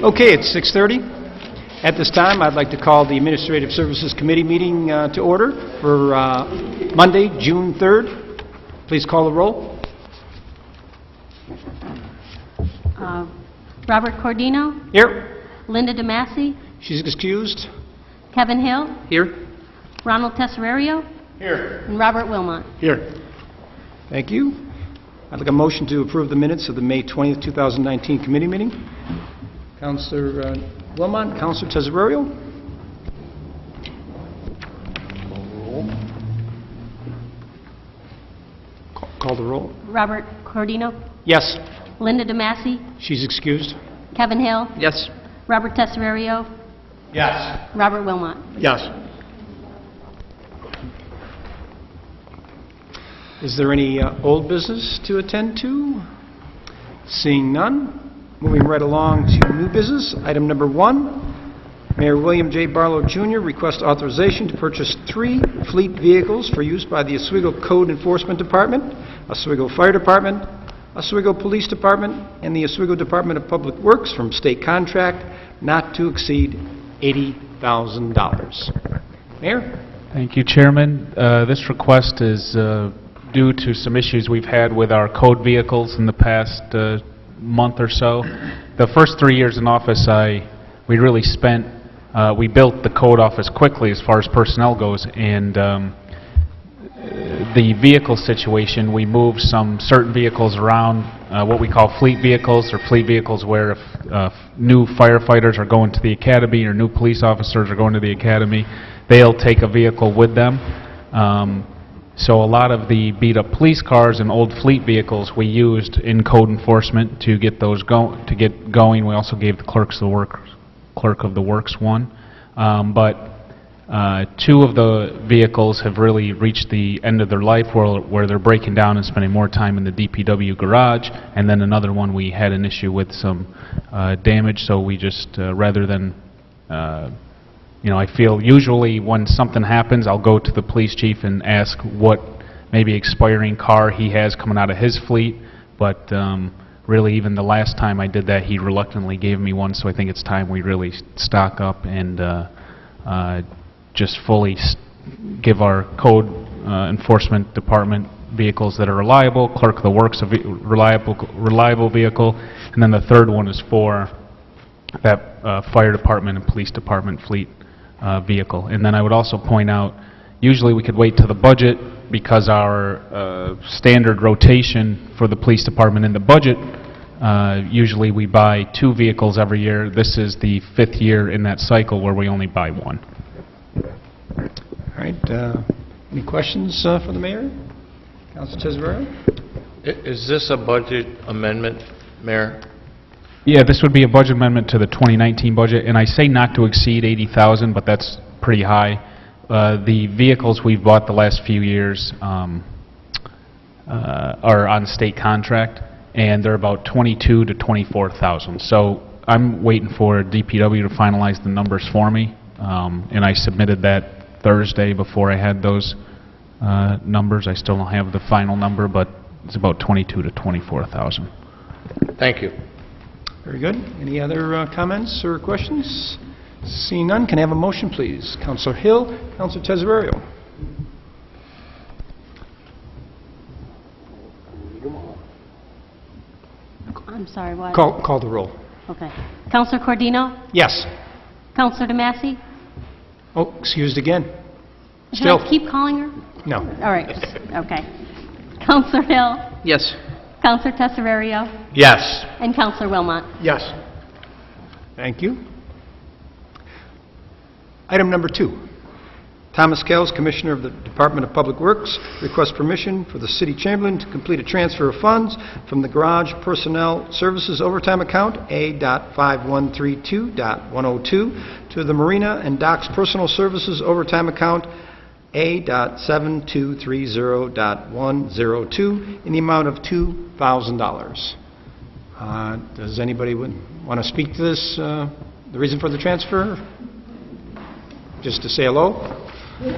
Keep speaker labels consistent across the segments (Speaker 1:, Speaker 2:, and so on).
Speaker 1: Okay, it's 6:30. At this time, I'd like to call the Administrative Services Committee meeting to order for Monday, June 3rd. Please call the roll.
Speaker 2: Robert Cordino,
Speaker 1: Here.
Speaker 2: Linda DeMasi,
Speaker 1: She's excused.
Speaker 2: Kevin Hill,
Speaker 1: Here.
Speaker 2: Ronald Tesserario,
Speaker 1: Here.
Speaker 2: and Robert Wilmot.
Speaker 1: Here. Thank you. I'd like a motion to approve the minutes of the May 20th, 2019 committee meeting. Councilor Wilmot, Councilor Tesserario. Call the roll.
Speaker 2: Robert Cordino,
Speaker 1: Yes.
Speaker 2: Linda DeMasi,
Speaker 1: She's excused.
Speaker 2: Kevin Hill,
Speaker 1: Yes.
Speaker 2: Robert Tesserario,
Speaker 1: Yes.
Speaker 2: Robert Wilmot.
Speaker 1: Yes. Is there any old business to attend to? Seeing none. Moving right along to new business. Item number 1. Mayor William J. Barlow, Jr. requests authorization to purchase 3 fleet vehicles for use by the Oswego Code Enforcement Department, Oswego Fire Department, Oswego Police Department, and the Oswego Department of Public Works from state contract not to exceed $80,000. Mayor?
Speaker 3: Thank you, Chairman. This request is due to some issues we've had with our code vehicles in the past month or so. The first 3 years in office, we really spent, we built the code office quickly as far as personnel goes, and the vehicle situation, we moved some certain vehicles around, what we call fleet vehicles, or fleet vehicles where if new firefighters are going to the academy or new police officers are going to the academy, they'll take a vehicle with them. So a lot of the beat-up police cars and old fleet vehicles we used in code enforcement to get those going. We also gave the clerk of the works one, but 2 of the vehicles have really reached the end of their life where they're breaking down and spending more time in the DPW garage, and then another one we had an issue with some damage, so we just rather than I feel usually when something happens, I'll go to the police chief and ask what maybe expiring car he has coming out of his fleet, but really even the last time I did that, he reluctantly gave me one, so I think it's time we really stock up and just fully give our code enforcement department vehicles that are reliable, clerk of the works a reliable vehicle, and then the third one is for that fire department and police department fleet vehicle. And then I would also point out, usually we could wait till the budget because our standard rotation for the police department in the budget, usually we buy 2 vehicles every year. This is the 5th year in that cycle where we only buy 1.
Speaker 1: All right. Any questions for the mayor? Councilor Tesserario?
Speaker 4: Is this a budget amendment, Mayor?
Speaker 3: Yeah, this would be a budget amendment to the 2019 budget, and I say not to exceed 80,000, but that's pretty high. The vehicles we've bought the last few years are on state contract, and they're about 22 to 24,000. So I'm waiting for DPW to finalize the numbers for me, and I submitted that Thursday before I had those numbers. I still don't have the final number, but it's about 22 to 24,000.
Speaker 4: Thank you.
Speaker 1: Very good. Any other comments or questions? Seeing none, can I have a motion, please? Councilor Hill, Councilor Tesserario.
Speaker 2: I'm sorry, what?
Speaker 1: Call the roll.
Speaker 2: Okay. Councilor Cordino,
Speaker 1: Yes.
Speaker 2: Councilor DeMasi.
Speaker 1: Oh, excused again.
Speaker 2: Should
Speaker 1: Still.
Speaker 2: I keep calling her?
Speaker 1: No.
Speaker 2: All right. Okay. Councilor Hill,
Speaker 4: Yes.
Speaker 2: Councilor Tesserario,
Speaker 4: Yes.
Speaker 2: and Councilor Wilmot.
Speaker 1: Yes. Thank you. Item number 2. Thomas Kells, Commissioner of the Department of Public Works, requests permission for the City Chamberlain to complete a transfer of funds from the Garage Personnel Services Overtime Account A.5132.102 to the Marina and Docks Personal Services Overtime Account A.7230.102 in the amount of $2,000. Does anybody want to speak to this, the reason for the transfer? Just to say hello?
Speaker 5: Pretty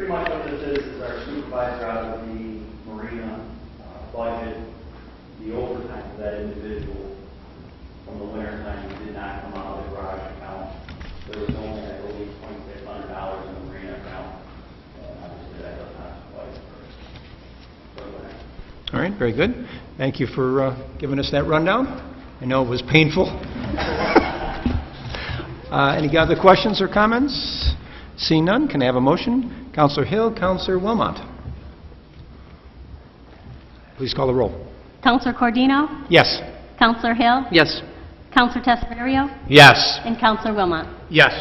Speaker 5: much what this is our supervisor out of the marina budget, the overtime that individual from the winter time did not come out of the garage account. There was only, I believe, $2,600 in the marina account. And obviously that does not suffice for the winter.
Speaker 1: All right, very good. Thank you for giving us that rundown. I know it was painful. Any other questions or comments? Seeing none, can I have a motion? Counselor Hill, Counselor Wilmot. Please call the roll.
Speaker 2: Counselor Cordino?
Speaker 1: Yes.
Speaker 2: Counselor Hill?
Speaker 4: Yes.
Speaker 2: Counselor Tesaverio?
Speaker 4: Yes.
Speaker 2: And Counselor Wilmot.
Speaker 4: Yes.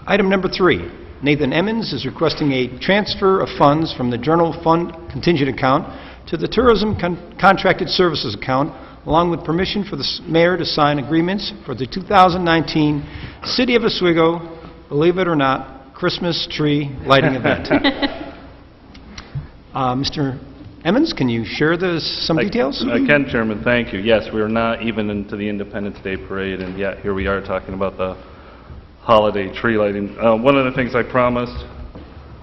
Speaker 1: Item number 3, Nathan Emmons is requesting a transfer of funds from the General Fund contingent account to the Tourism Contracted Services account, along with permission for the mayor to sign agreements for the 2019 City of Oswego, believe it or not, Christmas tree lighting event. Mr. Emmons, can you share some details?
Speaker 6: I can, Chairman, thank you. Yes, we are not even into the Independence Day parade, and yet here we are talking about the holiday tree lighting. One of the things I promised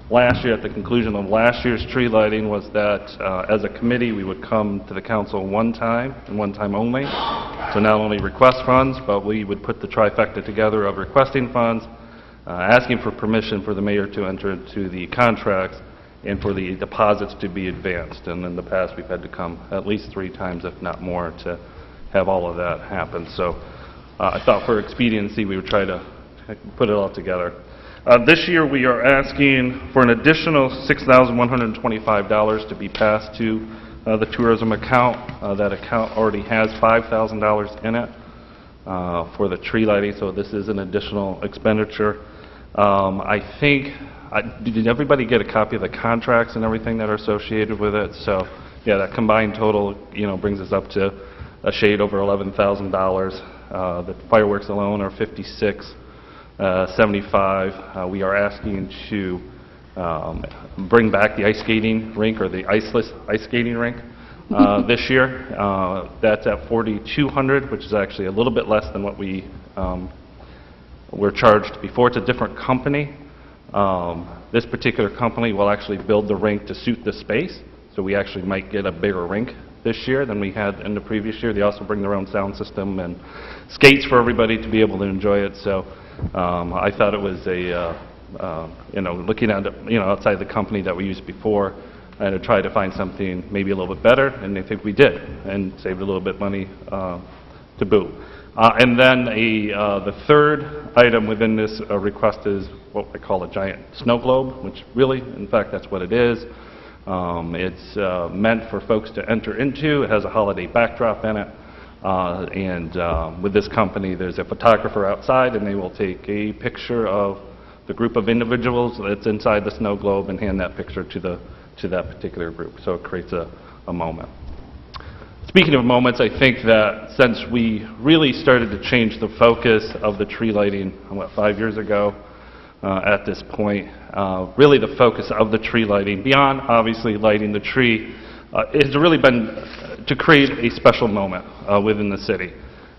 Speaker 6: last year at the conclusion of last year's tree lighting was that as a committee we would come to the council one time and one time only to not only request funds, but we would put the trifecta together of requesting funds, asking for permission for the mayor to enter into the contracts, and for the deposits to be advanced. And in the past we've had to come at least 3 times, if not more, to have all of that happen. So I thought for expediency we would try to put it all together. This year we are asking for an additional $6,125 to be passed to the tourism account. That account already has $5,000 in it for the tree lighting, so this is an additional expenditure. I think, did everybody get a copy of the contracts and everything that are associated with it? So yeah, that combined total, brings us up to a shade over $11,000. The fireworks alone are $56.75. We are asking to bring back the ice skating rink, or the iceless ice skating rink this year. That's at $4,200, which is actually a little bit less than what we were charged before. It's a different company. This particular company will actually build the rink to suit the space, so we actually might get a bigger rink this year than we had in the previous year. They also bring their own sound system and skates for everybody to be able to enjoy it. So I thought it was looking at outside the company that we used before, and to try to find something maybe a little bit better, and I think we did, and saved a little bit money to boot. And then the third item within this request is what I call a giant snow globe, which really, in fact, that's what it is. It's meant for folks to enter into. It has a holiday backdrop in it. And with this company, there's a photographer outside, and they will take a picture of the group of individuals that's inside the snow globe and hand that picture to that particular group. So it creates a moment. Speaking of moments, I think that since we really started to change the focus of the tree lighting, 5 years ago at this point, really the focus of the tree lighting, beyond obviously lighting the tree, has really been to create a special moment within the city.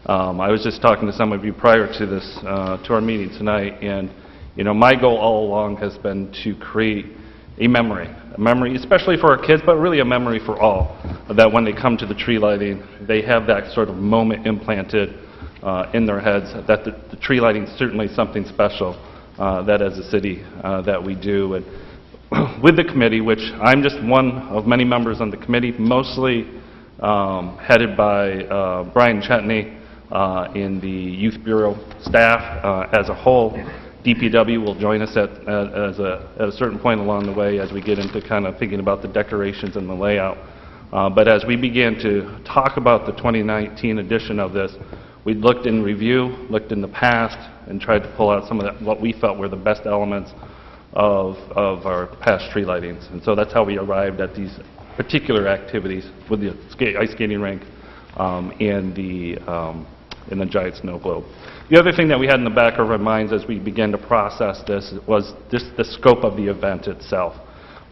Speaker 6: I was just talking to some of you prior to this, to our meeting tonight, and my goal all along has been to create a memory, especially for our kids, but really a memory for all, that when they come to the tree lighting, they have that sort of moment implanted in their heads, that the tree lighting is certainly something special that as a city that we do. And with the committee, which I'm just one of many members on the committee, mostly headed by Brian Chetney in the Youth Bureau staff as a whole. DPW will join us at a certain point along the way as we get into kind of thinking about the decorations and the layout. But as we began to talk about the 2019 edition of this, we looked in review, looked in the past, and tried to pull out some of what we felt were the best elements of our past tree lightings. And so that's how we arrived at these particular activities with the ice skating rink and the giant snow globe. The other thing that we had in the back of our minds as we began to process this was the scope of the event itself.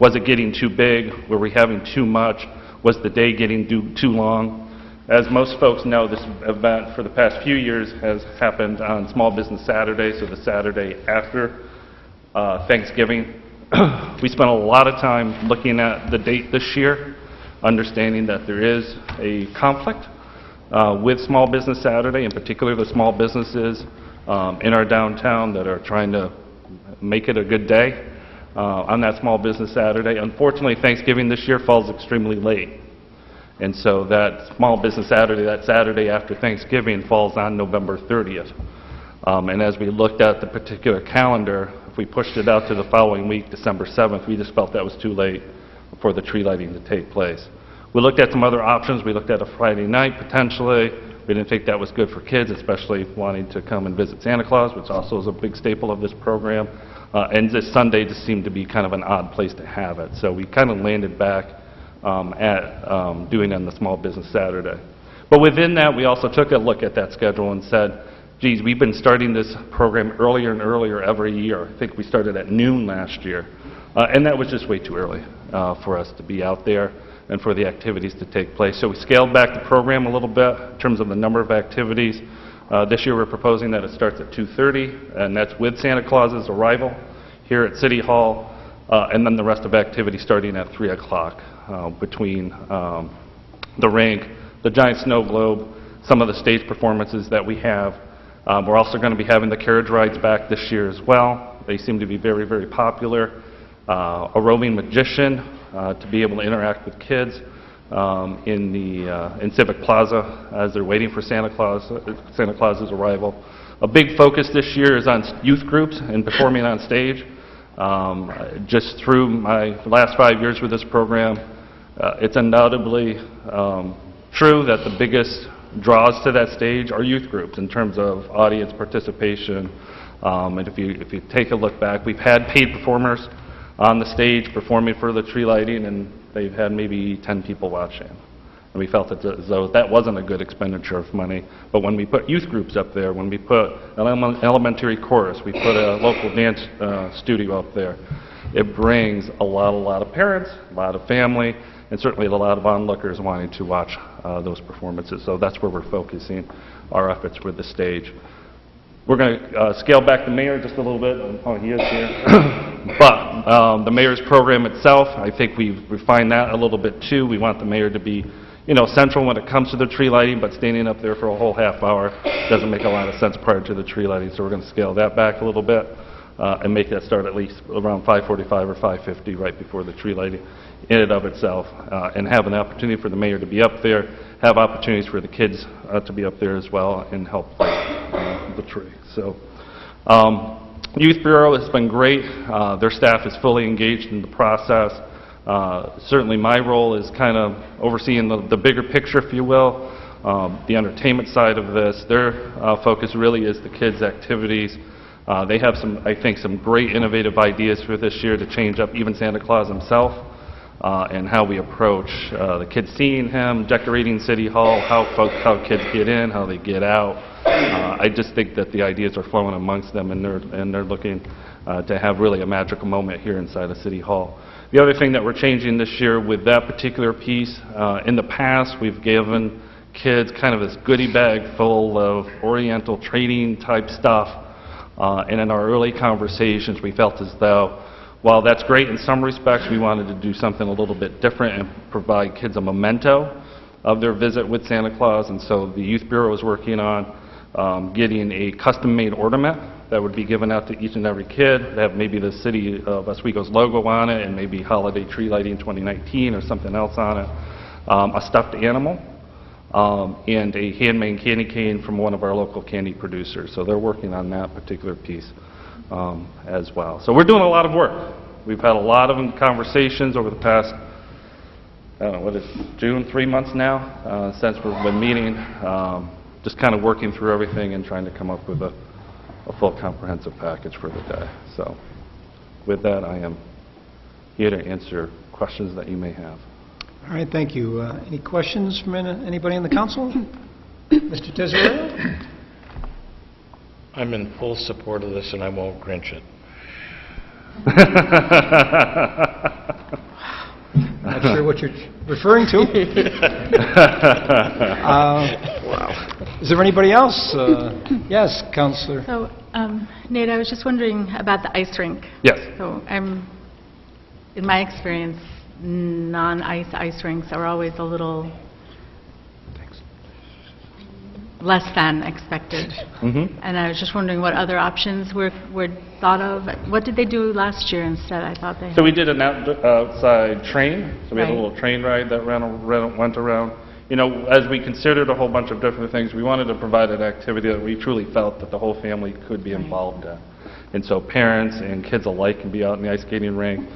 Speaker 6: Was it getting too big? Were we having too much? Was the day getting too long? As most folks know, this event for the past few years has happened on Small Business Saturday, so the Saturday after Thanksgiving. We spent a lot of time looking at the date this year understanding that there is a conflict with Small Business Saturday, in particular the small businesses in our downtown that are trying to make it a good day on that Small Business Saturday. Unfortunately, Thanksgiving this year falls extremely late. And so that Small Business Saturday, that Saturday after Thanksgiving, falls on November 30th. And as we looked at the particular calendar, if we pushed it out to the following week, December 7th, we just felt that was too late for the tree lighting to take place. We looked at some other options. We looked at a Friday night potentially. We didn't think that was good for kids, especially wanting to come and visit Santa Claus, which also is a big staple of this program. And this Sunday just seemed to be kind of an odd place to have it. So we kind of landed back at doing it on the Small Business Saturday. But within that, we also took a look at that schedule and said, geez, we've been starting this program earlier and earlier every year. I think we started at noon last year. And that was just way too early for us to be out there and for the activities to take place. So we scaled back the program a little bit in terms of the number of activities. This year we're proposing that it starts at 2:30, and that's with Santa Claus's arrival here at City Hall, and then the rest of activities starting at 3 o'clock between the rink, the giant snow globe, some of the stage performances that we have. We're also going to be having the carriage rides back this year as well. They seem to be very, very popular. A roving magician to be able to interact with kids in Civic Plaza as they're waiting for Santa Claus's arrival. A big focus this year is on youth groups and performing on stage. Just through my last 5 years with this program, it's undoubtedly true that the biggest draws to that stage are youth groups in terms of audience participation. And if you take a look back, we've had paid performers on the stage performing for the tree lighting, and they've had maybe 10 people watching. And we felt as though that wasn't a good expenditure of money. But when we put youth groups up there, when we put an elementary chorus, we put a local dance studio up there, it brings a lot of parents, a lot of family, and certainly a lot of onlookers wanting to watch those performances. So that's where we're focusing our efforts with the stage. We're going to scale back the mayor just a little bit. Oh, he is here. But the mayor's program itself, I think we've refined that a little bit too. We want the mayor to be, central when it comes to the tree lighting, but standing up there for a whole half hour doesn't make a lot of sense prior to the tree lighting. So we're going to scale that back a little bit and make that start at least around 5:45 or 5:50 right before the tree lighting in and of itself, and have an opportunity for the mayor to be up there, have opportunities for the kids to be up there as well and help light the tree. So, Youth Bureau has been great. Their staff is fully engaged in the process. Certainly my role is kind of overseeing the bigger picture, if you will, the entertainment side of this. Their focus really is the kids' activities. They have some great innovative ideas for this year to change up even Santa Claus himself. And how we approach the kids seeing him, decorating City Hall, how kids get in, how they get out. I just think that the ideas are flowing amongst them, and they're looking to have really a magical moment here inside of City Hall. The other thing that we're changing this year with that particular piece, in the past we've given kids kind of this goodie bag full of Oriental trading type stuff, and in our early conversations we felt as though while that's great in some respects, we wanted to do something a little bit different and provide kids a memento of their visit with Santa Claus. And so the Youth Bureau is working on getting a custom-made ornament that would be given out to each and every kid. They have maybe the City of Oswego's logo on it and maybe Holiday Tree Lighting 2019 or something else on it. A stuffed animal and a handmade candy cane from one of our local candy producers. So they're working on that particular piece as well. So we're doing a lot of work. We've had a lot of conversations over the past, I don't know, what is June, 3 months now, since we've been meeting, just kind of working through everything and trying to come up with a full comprehensive package for the day. So with that, I am here to answer questions that you may have.
Speaker 1: All right, thank you. Any questions from anybody in the council? Mr. Tesorio?
Speaker 4: I'm in full support of this, and I won't grinch it.
Speaker 1: Not sure what you're referring to. Is there anybody else? Yes, Councilor.
Speaker 7: So, Nate, I was just wondering about the ice rink.
Speaker 6: Yes.
Speaker 7: So in my experience, non-ice rinks are always a little less than expected. And I was just wondering what other options were thought of. What did they do last year instead? I thought they
Speaker 6: So
Speaker 7: had...
Speaker 6: we did an outside train, so we had a
Speaker 7: Right.
Speaker 6: little train ride that went around. You know, as we considered a whole bunch of different things, we wanted to provide an activity that we truly felt that the whole family could be involved in. And so parents and kids alike can be out in the ice skating rink.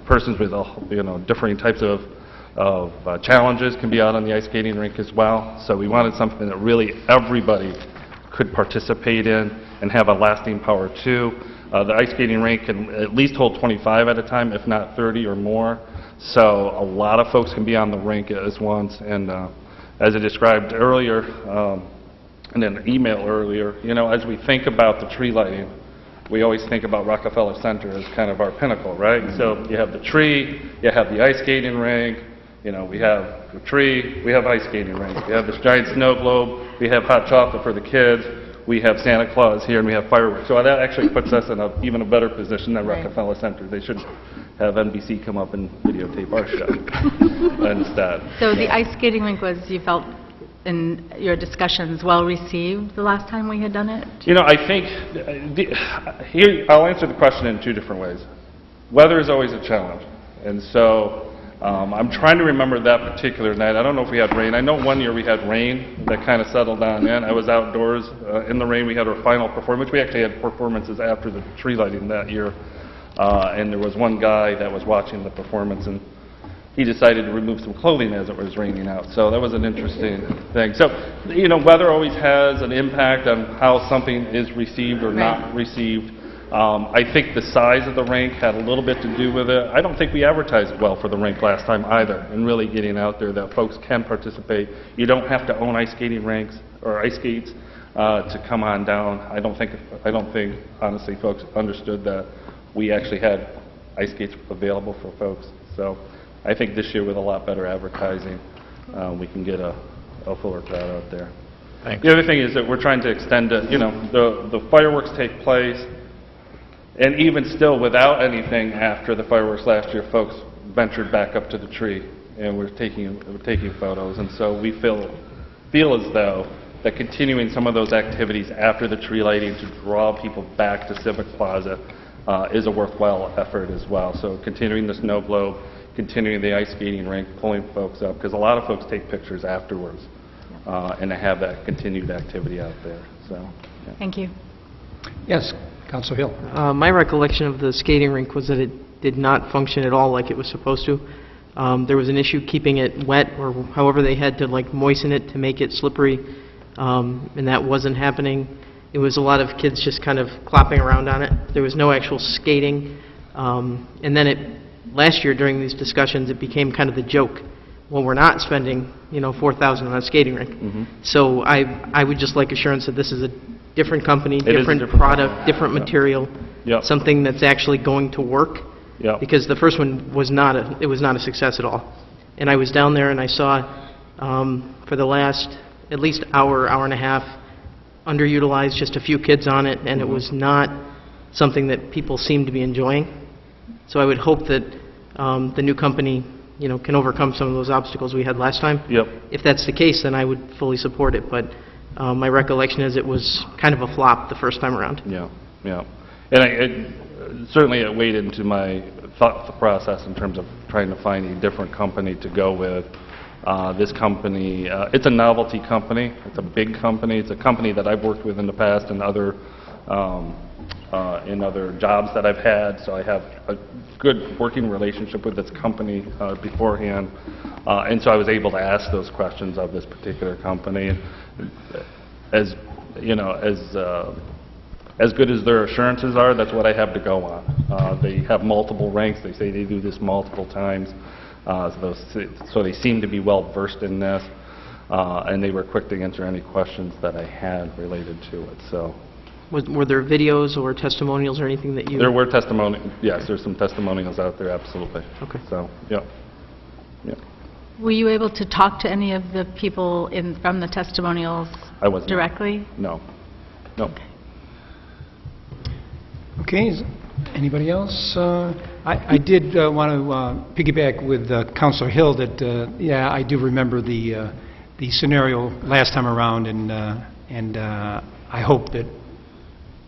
Speaker 6: Persons with, differing types of challenges can be out on the ice skating rink as well. So we wanted something that really everybody could participate in and have a lasting power to. The ice skating rink can at least hold 25 at a time, if not 30 or more. So a lot of folks can be on the rink at once. And as I described earlier, in an email earlier, as we think about the tree lighting, we always think about Rockefeller Center as kind of our pinnacle, right? So you have the tree, you have the ice skating rink, we have the tree, we have ice skating rink, we have this giant snow globe, we have hot chocolate for the kids, we have Santa Claus here, and we have fireworks. So that actually puts us in even a better position than
Speaker 7: Right.
Speaker 6: Rockefeller Center. They should have NBC come up and videotape our show instead.
Speaker 7: So the ice skating rink was, you felt, in your discussions, well-received the last time we had done it?
Speaker 6: I think, here, I'll answer the question in two different ways. Weather is always a challenge, and so I'm trying to remember that particular night. I don't know if we had rain. I know one year we had rain that kind of settled on in. I was outdoors in the rain. We had our final performance. We actually had performances after the tree lighting that year, and there was one guy that was watching the performance, and he decided to remove some clothing as it was raining out. So that was an interesting thing. So, weather always has an impact on how something is received or not received. I think the size of the rink had a little bit to do with it. I don't think we advertised well for the rink last time either, and really getting out there that folks can participate. You don't have to own ice skating rinks or ice skates to come on down. I don't think, honestly, folks understood that we actually had ice skates available for folks. So I think this year with a lot better advertising, we can get a fuller crowd out there.
Speaker 4: Thanks.
Speaker 6: The other thing is that we're trying to extend it, the fireworks take place, and even still without anything after the fireworks last year, folks ventured back up to the tree and we're taking photos. And so we feel as though that continuing some of those activities after the tree lighting to draw people back to Civic Plaza is a worthwhile effort as well. So continuing the snow globe, continuing the ice skating rink, pulling folks up, because a lot of folks take pictures afterwards and to have that continued activity out there. So, yeah.
Speaker 7: Thank you.
Speaker 1: Yes, Councilor Hill.
Speaker 8: My recollection of the skating rink was that it did not function at all like it was supposed to. There was an issue keeping it wet, or however they had to moisten it to make it slippery, and that wasn't happening. It was a lot of kids just kind of clopping around on it. There was no actual skating. And then last year during these discussions, it became kind of the joke. Well, we're not spending, $4,000 on a skating rink. So I would just like assurance that this is a different company,
Speaker 6: It is a
Speaker 8: different
Speaker 6: different
Speaker 8: product,
Speaker 6: company.
Speaker 8: different material,
Speaker 6: Yep.
Speaker 8: something that's actually going to work.
Speaker 6: Yep.
Speaker 8: Because the first one was not a success at all. And I was down there and I saw for the last at least hour and a half, underutilized, just a few kids on it, and it was not something that people seemed to be enjoying. So I would hope that the new company, can overcome some of those obstacles we had last time.
Speaker 6: Yep.
Speaker 8: If that's the case, then I would fully support it, but my recollection is it was kind of a flop the first time around.
Speaker 6: Yeah, yeah. And certainly it weighed into my thought process in terms of trying to find a different company to go with. This company, it's a novelty company. It's a big company. It's a company that I've worked with in the past and other jobs that I've had. So I have a good working relationship with this company beforehand. And so I was able to ask those questions of this particular company. As good as their assurances are, that's what I have to go on. They have multiple ranks. They say they do this multiple times. So they seem to be well versed in this, and they were quick to answer any questions that I had related to it. So
Speaker 8: Were there videos or testimonials or anything that you...
Speaker 6: there were yes, there's some testimonials out there, absolutely.
Speaker 8: Okay.
Speaker 6: So, yeah.
Speaker 7: Were you able to talk to any of the people from the testimonials
Speaker 6: I was not.
Speaker 7: directly?
Speaker 6: No.
Speaker 1: Okay, Anybody else? I did want to piggyback with Counselor Hill that, yeah, I do remember the scenario last time around, and I hope that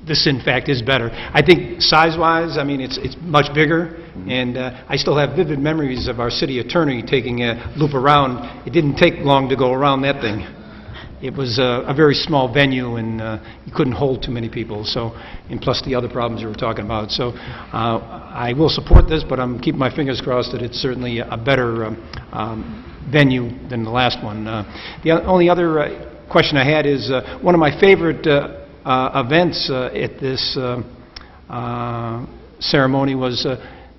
Speaker 1: this, in fact, is better. I think size-wise, I mean, it's much bigger, and I still have vivid memories of our city attorney taking a loop around. It didn't take long to go around that thing. It was a very small venue, and you couldn't hold too many people, so, and plus the other problems you were talking about. So I will support this, but I'm keeping my fingers crossed that it's certainly a better venue than the last one. The only other question I had is, one of my favorite events at this ceremony was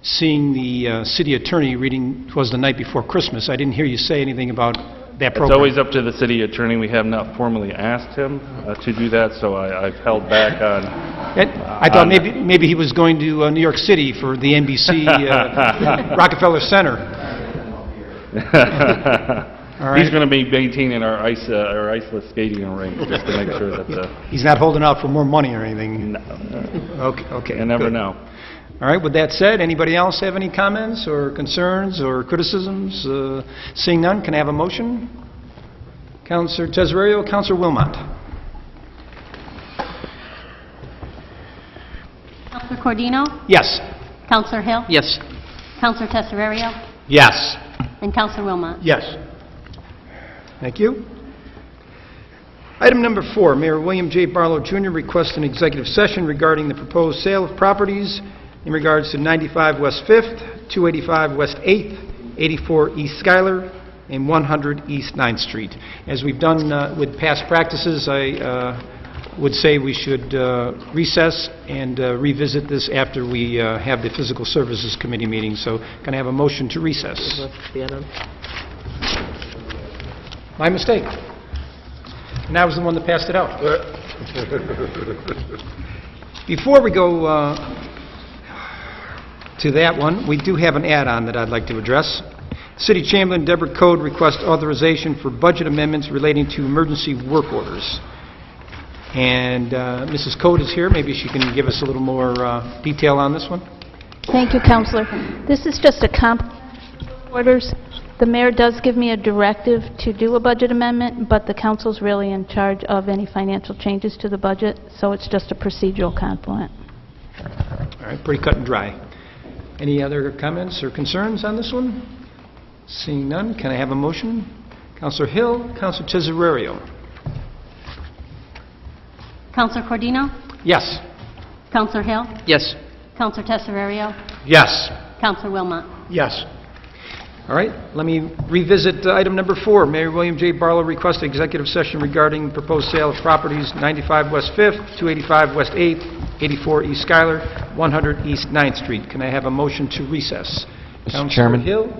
Speaker 1: seeing the city attorney reading, it was the night before Christmas. I didn't hear you say anything about that program.
Speaker 6: It's always up to the city attorney. We have not formally asked him to do that, so I've held back on...
Speaker 1: I thought maybe he was going to New York City for the NBC Rockefeller Center. All right.
Speaker 6: He's going to be maintaining our iceless skating rink just to make sure that...
Speaker 1: He's not holding out for more money or anything?
Speaker 6: No.
Speaker 1: Okay.
Speaker 6: You never
Speaker 1: good.
Speaker 6: know.
Speaker 1: All right, with that said, anybody else have any comments or concerns or criticisms? Seeing none, can I have a motion? Councilor Tesorerio, Councilor Wilmot.
Speaker 2: Counselor Cordino?
Speaker 1: Yes.
Speaker 2: Counselor Hill?
Speaker 8: Yes.
Speaker 2: Counselor Tesaverio?
Speaker 1: Yes.
Speaker 2: And Counselor Wilmot?
Speaker 1: Yes. Thank you. Item number 4, Mayor William J. Barlow, Jr. requests an executive session regarding the proposed sale of properties in regards to 95 West 5th, 285 West 8th, 84 East Schuyler, and 100 East 9th Street. As we've done with past practices, I would say we should recess and revisit this after we have the Physical Services Committee meeting. So can I have a motion to recess? My mistake. And I was the one that passed it out. Before we go to that one, we do have an add-on that I'd like to address. City Chamberlain Deborah Code requests authorization for budget amendments relating to emergency work orders. And Mrs. Code is here. Maybe she can give us a little more detail on this one.
Speaker 9: Thank you, Counselor. This is just a orders. The mayor does give me a directive to do a budget amendment, but the council's really in charge of any financial changes to the budget, so it's just a procedural confluent.
Speaker 1: All right, pretty cut and dry. Any other comments or concerns on this one? Seeing none, can I have a motion? Councilor Hill, Councilor Tesorerio.
Speaker 2: Counselor Cordino?
Speaker 1: Yes.
Speaker 2: Counselor Hill?
Speaker 8: Yes.
Speaker 2: Counselor Tesaverio?
Speaker 1: Yes.
Speaker 2: Counselor Wilmot?
Speaker 1: Yes. All right, let me revisit item number 4. Mayor William J. Barlow requests executive session regarding proposed sale of properties 95 West 5th, 285 West 8th, 84 East Schuyler, 100 East 9th Street. Can I have a motion to recess?
Speaker 10: Mr. Chairman?
Speaker 1: Hill?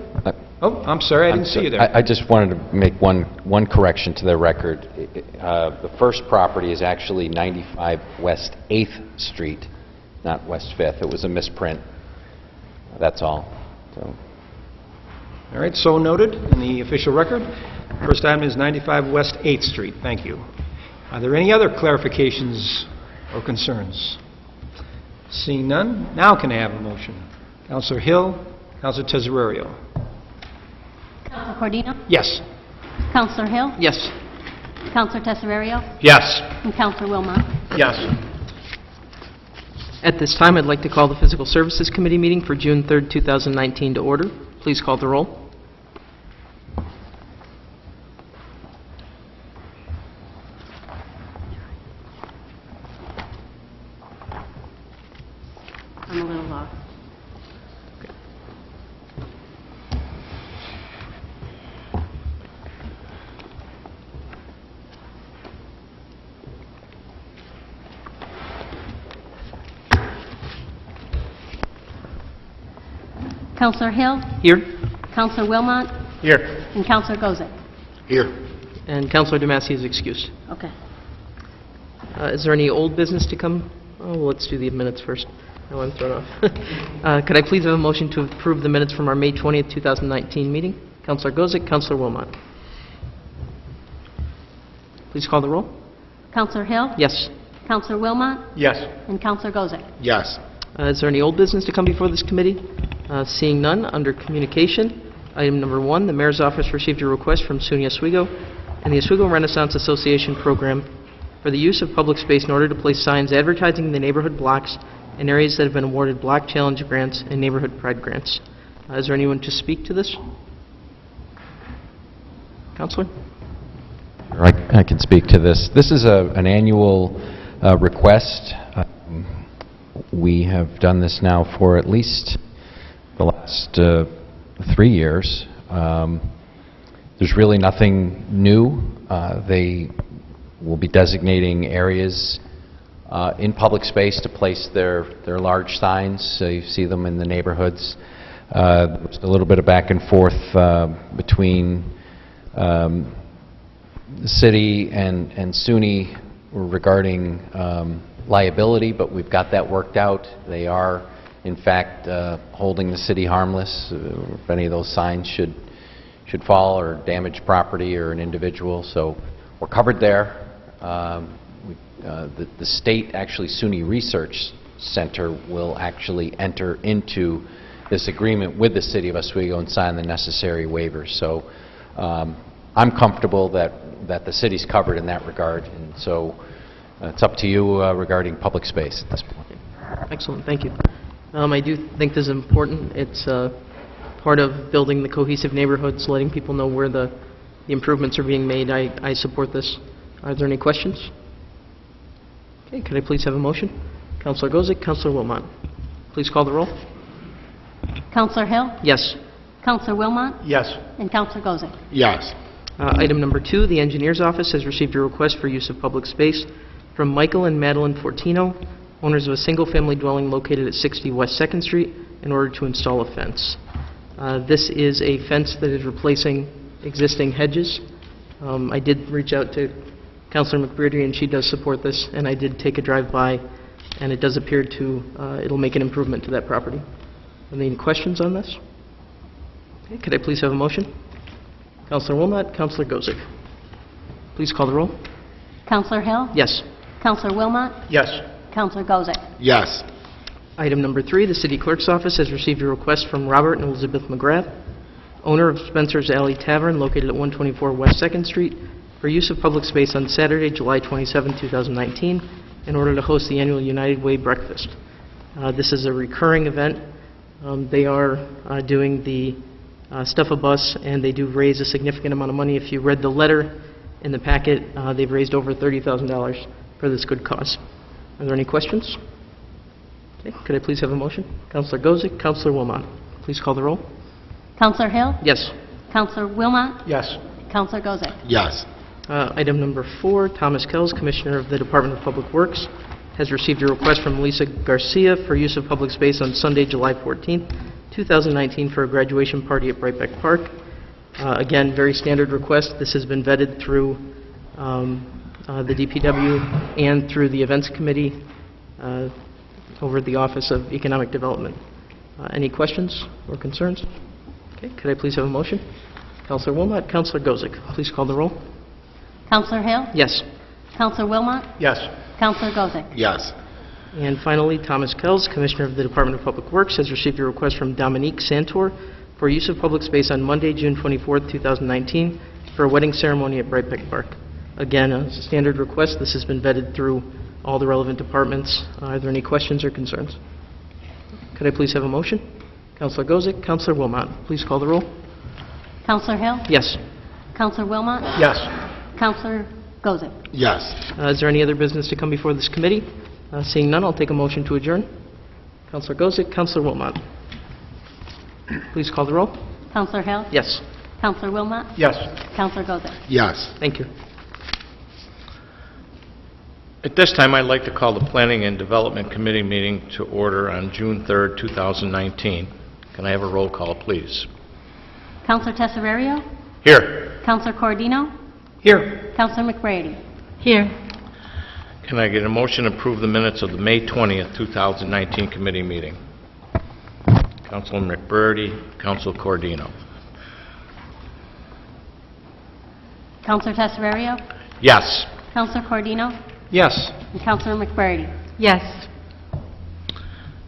Speaker 1: Oh, I'm sorry, I didn't see you there.
Speaker 10: I just wanted to make one correction to the record. The first property is actually 95 West 8th Street, not West 5th. It was a misprint. That's all. So.
Speaker 1: All right, so noted in the official record. First item is 95 West 8th Street. Thank you. Are there any other clarifications or concerns? Seeing none, now can I have a motion? Councilor Hill, Councilor Tesorerio.
Speaker 2: Counselor Cordino?
Speaker 1: Yes.
Speaker 2: Counselor Hill?
Speaker 8: Yes.
Speaker 2: Counselor Tesaverio?
Speaker 1: Yes.
Speaker 2: And Counselor Wilmot?
Speaker 1: Yes.
Speaker 8: At this time, I'd like to call the Physical Services Committee meeting for June 3rd, 2019 to order. Please call the roll.
Speaker 2: I'm a little lost. Counselor Hill?
Speaker 8: Here.
Speaker 2: Counselor Wilmot?
Speaker 1: Here.
Speaker 2: And Counselor Gozick?
Speaker 1: Here.
Speaker 8: And Councilor DeMassey is excused.
Speaker 2: Okay.
Speaker 8: Is there any old business to come? Oh, well, let's do the minutes first. Now I'm thrown off. Could I please have a motion to approve the minutes from our May 20th, 2019 meeting? Councilor Gozick, Councilor Wilmot. Please call the roll.
Speaker 2: Counselor Hill?
Speaker 8: Yes.
Speaker 2: Counselor Wilmot?
Speaker 1: Yes.
Speaker 2: And Counselor Gozick?
Speaker 1: Yes.
Speaker 8: Is there any old business to come before this committee? Seeing none, under communication, item number 1, the Mayor's Office received a request from SUNY Oswego and the Oswego Renaissance Association program for the use of public space in order to place signs advertising the neighborhood blocks in areas that have been awarded Block Challenge grants and Neighborhood Pride grants. Is there anyone to speak to this? Counselor?
Speaker 10: I can speak to this. This is an annual request. We have done this now for at least the last 3 years. There's really nothing new. They will be designating areas in public space to place their large signs. So you see them in the neighborhoods. There's a little bit of back and forth between the city and SUNY regarding liability, but we've got that worked out. They are, in fact, holding the city harmless if any of those signs should fall or damage property or an individual. So we're covered there. The state, actually, SUNY Research Center will actually enter into this agreement with the city of Oswego and sign the necessary waivers. So I'm comfortable that the city's covered in that regard, and so it's up to you regarding public space at this point.
Speaker 8: Excellent, thank you. I do think this is important. It's part of building the cohesive neighborhoods, letting people know where the improvements are being made. I support this. Are there any questions? Okay, could I please have a motion? Councilor Gozick, Councilor Wilmot. Please call the roll.
Speaker 2: Counselor Hill?
Speaker 8: Yes.
Speaker 2: Counselor Wilmot?
Speaker 1: Yes.
Speaker 2: And Counselor Gozick?
Speaker 4: Yes.
Speaker 8: Item number 2, the Engineer's Office has received a request for use of public space from Michael and Madeline Fortino, owners of a single-family dwelling located at 60 West 2nd Street, in order to install a fence. This is a fence that is replacing existing hedges. I did reach out to Councilor McBrearty, and she does support this, and I did take a drive-by, and it does appear to, it'll make an improvement to that property. Are there any questions on this? Okay, could I please have a motion? Councilor Wilmot, Councilor Gozick. Please call the roll.
Speaker 2: Counselor Hill?
Speaker 8: Yes.
Speaker 2: Counselor Wilmot?
Speaker 1: Yes.
Speaker 2: Counselor Gozick?
Speaker 4: Yes.
Speaker 8: Item number 3, the City Clerk's Office has received a request from Robert and Elizabeth McGrath, owner of Spencer's Alley Tavern located at 124 West 2nd Street, for use of public space on Saturday, July 27, 2019, in order to host the annual United Way Breakfast. This is a recurring event. They are doing the Stuff a Bus, and they do raise a significant amount of money. If you read the letter in the packet, they've raised over $30,000 for this good cause. Are there any questions? Okay, could I please have a motion? Councilor Gozick, Councilor Wilmot. Please call the roll.
Speaker 2: Counselor Hill?
Speaker 8: Yes.
Speaker 2: Counselor Wilmot?
Speaker 1: Yes.
Speaker 2: Counselor Gozick?
Speaker 4: Yes.
Speaker 8: Item number 4, Thomas Kells, Commissioner of the Department of Public Works, has received a request from Lisa Garcia for use of public space on Sunday, July 14th, 2019, for a graduation party at Brightbeck Park. Again, very standard request. This has been vetted through the DPW and through the Events Committee over at the Office of Economic Development. Any questions or concerns? Okay, could I please have a motion? Councilor Wilmot, Councilor Gozick. Please call the roll.
Speaker 2: Counselor Hill?
Speaker 8: Yes.
Speaker 2: Counselor Wilmot?
Speaker 1: Yes.
Speaker 2: Counselor Gozick?
Speaker 4: Yes.
Speaker 8: And finally, Thomas Kells, Commissioner of the Department of Public Works, has received a request from Dominique Santor for use of public space on Monday, June 24th, 2019, for a wedding ceremony at Brightbeck Park. Again, a standard request. This has been vetted through all the relevant departments. Are there any questions or concerns? Could I please have a motion? Councilor Gozick, Councilor Wilmot. Please call the roll.
Speaker 2: Counselor Hill?
Speaker 8: Yes.
Speaker 2: Counselor Wilmot?
Speaker 1: Yes.
Speaker 2: Counselor Gozick?
Speaker 4: Yes.
Speaker 8: Is there any other business to come before this committee? Seeing none, I'll take a motion to adjourn. Councilor Gozick, Councilor Wilmot. Please call the roll.
Speaker 2: Counselor Hill?
Speaker 8: Yes.
Speaker 2: Counselor Wilmot?
Speaker 1: Yes.
Speaker 2: Counselor Gozick?
Speaker 4: Yes.
Speaker 8: Thank you.
Speaker 4: At this time, I'd like to call the Planning and Development Committee meeting to order on June 3rd, 2019. Can I have a roll call, please?
Speaker 2: Counselor Tesorario?
Speaker 4: Here.
Speaker 2: Counselor Cordino?
Speaker 1: Here.
Speaker 2: Counselor McBrady?
Speaker 7: Here.
Speaker 4: Can I get a motion to approve the minutes of the May 20th, 2019 committee meeting? Councilor McBrady, Councilor Cordino.
Speaker 2: Counselor Tesorario?
Speaker 4: Yes.
Speaker 2: Counselor Cordino?
Speaker 1: Yes.
Speaker 2: And Counselor McBrady?
Speaker 7: Yes.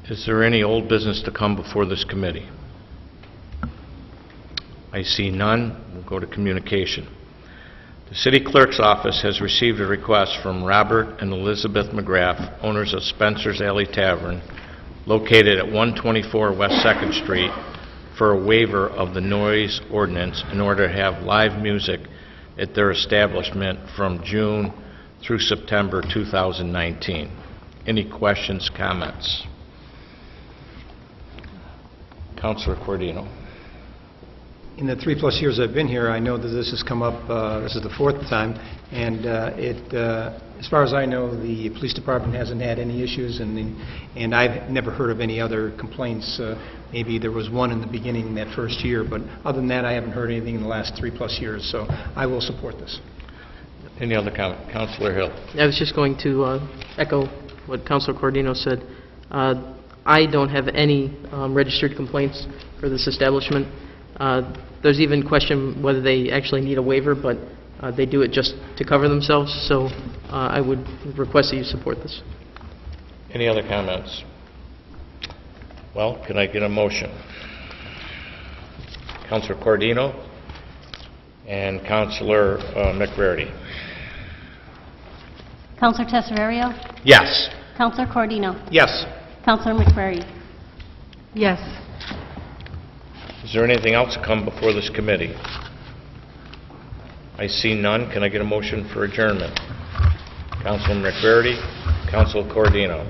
Speaker 4: Is there any old business to come before this committee? I see none. We'll go to communication. The City Clerk's Office has received a request from Robert and Elizabeth McGrath, owners of Spencer's Alley Tavern, located at 124 West 2nd Street, for a waiver of the noise ordinance in order to have live music at their establishment from June through September 2019. Any questions, comments? Councilor Cordino.
Speaker 1: In the 3+ years I've been here, I know that this has come up, this is the 4th time, and as far as I know, the police department hasn't had any issues, and I've never heard of any other complaints. Maybe there was one in the beginning that first year, but other than that, I haven't heard anything in the last 3+ years, so I will support this.
Speaker 4: Any other comment? Councilor Hill.
Speaker 8: I was just going to echo what Councilor Cordino said. I don't have any registered complaints for this establishment. There's even question whether they actually need a waiver, but they do it just to cover themselves, so I would request that you support this.
Speaker 4: Any other comments? Well, can I get a motion? Councilor Cordino and Councilor McRarity.
Speaker 2: Counselor Tesevario?
Speaker 4: Yes.
Speaker 2: Counselor Cordino?
Speaker 1: Yes.
Speaker 2: Counselor McCrary?
Speaker 7: Yes.
Speaker 4: Is there anything else to come before this committee? I see none. Can I get a motion for adjournment? Councilor McRarity, Councilor Cordino.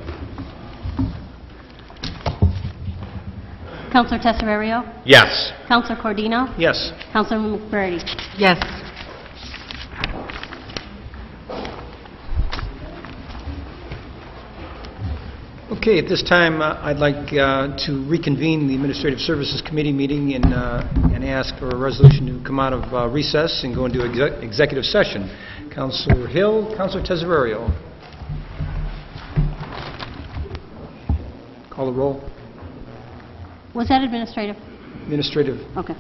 Speaker 2: Counselor Tesevario?
Speaker 4: Yes.
Speaker 2: Counselor Cordino?
Speaker 1: Yes.
Speaker 2: Counselor McCrary?
Speaker 7: Yes.
Speaker 1: Okay, at this time, I'd like to reconvene the Administrative Services Committee meeting and ask for a resolution to come out of recess and go into executive session. Councilor Hill, Councilor Tesevario. Call the roll.
Speaker 2: Was that administrative?
Speaker 1: Administrative.
Speaker 2: Okay.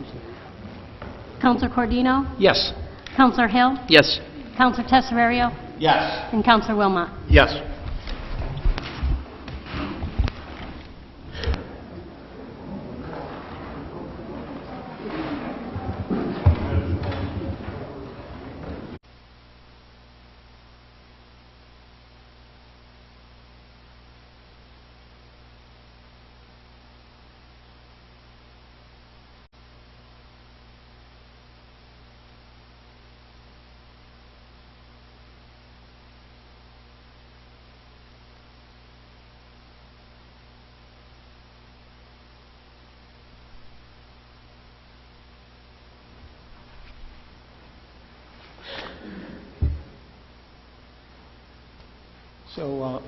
Speaker 2: Counselor Cordino?
Speaker 1: Yes.
Speaker 2: Counselor Hill?
Speaker 8: Yes.
Speaker 2: Counselor Tesevario?
Speaker 4: Yes.
Speaker 2: And Counselor Wilmot?
Speaker 4: Yes.
Speaker 1: So,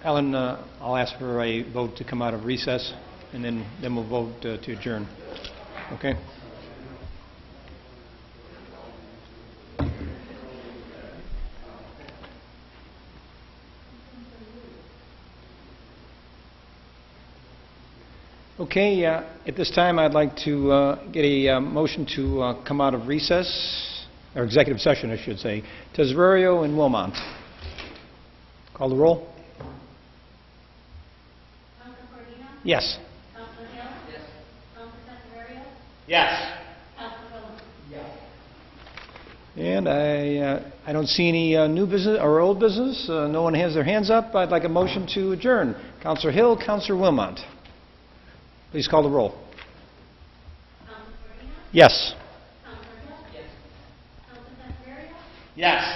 Speaker 1: Alan, I'll ask for a vote to come out of recess, and then we'll vote to adjourn. Okay? Okay, at this time, I'd like to get a motion to come out of recess, or executive session, I should say. Tesevario and Wilmot. Call the roll.
Speaker 2: Counselor Cordino?
Speaker 1: Yes.
Speaker 2: Counselor Hill? Yes. Counselor Tesevario?
Speaker 4: Yes.
Speaker 2: Counselor Wilmot?
Speaker 1: And I don't see any new business or old business. No one has their hands up. I'd like a motion to adjourn. Councilor Hill, Councilor Wilmot. Please call the roll.
Speaker 2: Counselor Cordino?
Speaker 1: Yes.
Speaker 2: Counselor Hill? Yes. Counselor Tesevario?
Speaker 4: Yes.